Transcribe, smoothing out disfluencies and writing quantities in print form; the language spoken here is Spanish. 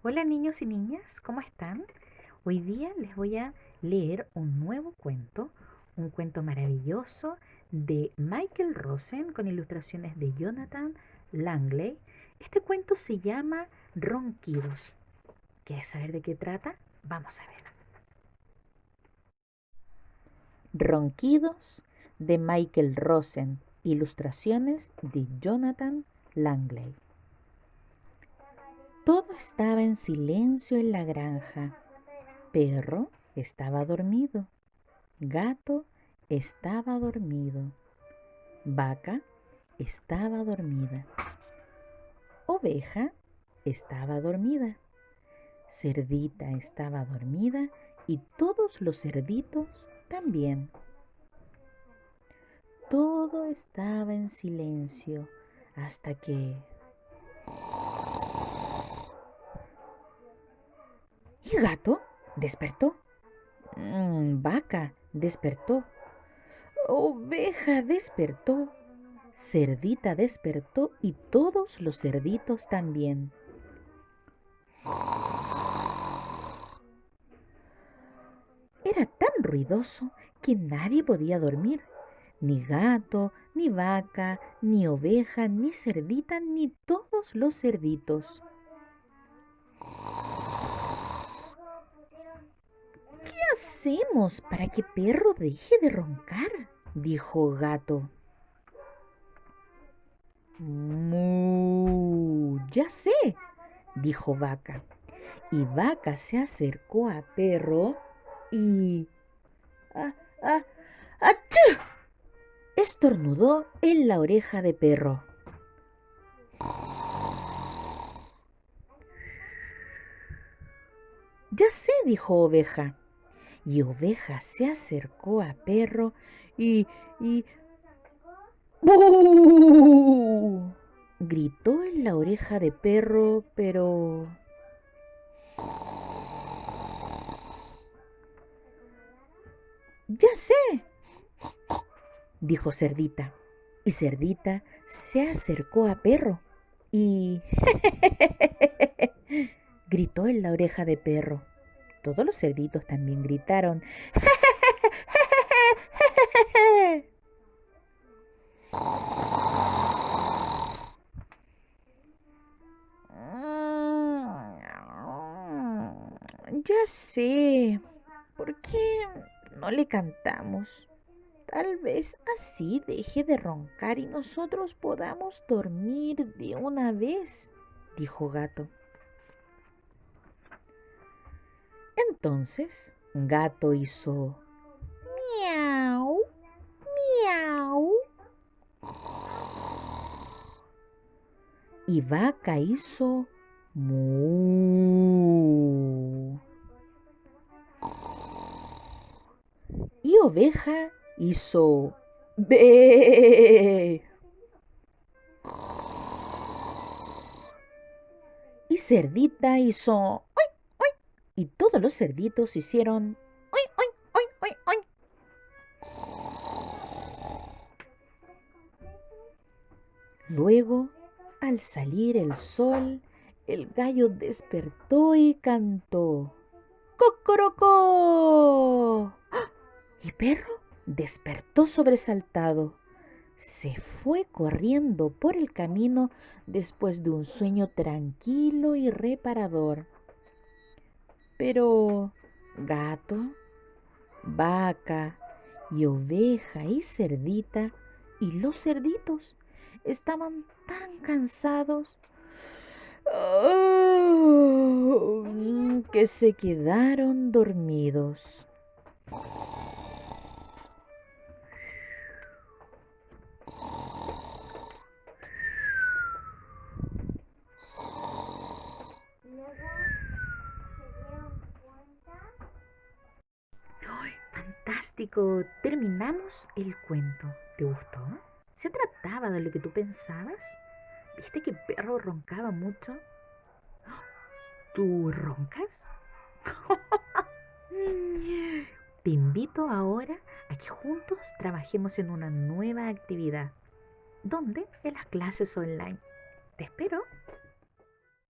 Hola niños y niñas, ¿cómo están? Hoy día les voy a leer un cuento maravilloso de Michael Rosen con ilustraciones de Jonathan Langley. Este cuento se llama Ronquidos. ¿Quieres saber de qué trata? Vamos a ver. Ronquidos de Michael Rosen, ilustraciones de Jonathan Langley. Todo estaba en silencio en la granja. Perro estaba dormido. Gato estaba dormido. Vaca estaba dormida. Oveja estaba dormida. Cerdita estaba dormida y todos los cerditos también. Todo estaba en silencio hasta que... ¿Y gato? Despertó. Vaca despertó. Oveja despertó. Cerdita despertó y todos los cerditos también. Era tan ruidoso que nadie podía dormir. Ni gato, ni vaca, ni oveja, ni cerdita, ni todos los cerditos. ¿Qué hacemos para que perro deje de roncar?, dijo gato. ¡Mu! Ya sé, dijo vaca. Y vaca se acercó a perro y... ¡Ah, ah, achú! Estornudó en la oreja de perro. Ya sé, dijo oveja. Y oveja se acercó a perro y ¡bu! Gritó en la oreja de perro, pero... Ya sé, dijo Cerdita. Y Cerdita se acercó a perro y... gritó en la oreja de perro. Todos los cerditos también gritaron. Ya sé, ¿por qué no le cantamos? Tal vez así deje de roncar y nosotros podamos dormir de una vez, dijo Gato. Entonces Gato hizo miau, miau. Y Vaca hizo mu. Y Oveja hizo be. Y Cerdita hizo oy, oy. Y todos los cerditos hicieron oy, oy, oy, oy, oy. Luego, al salir el sol, el gallo despertó y cantó ¡Cocorocó! Y Perro despertó sobresaltado. Se fue corriendo por el camino después de un sueño tranquilo y reparador. Pero Gato, Vaca y Oveja y Cerdita y los cerditos estaban tan cansados que se quedaron dormidos. ¡Ay, fantástico! Terminamos el cuento. ¿Te gustó? ¿Se trataba de lo que tú pensabas? ¿Viste que perro roncaba mucho? ¿Tú roncas? Te invito ahora a que juntos trabajemos en una nueva actividad. ¿Dónde? En las clases online. Te espero.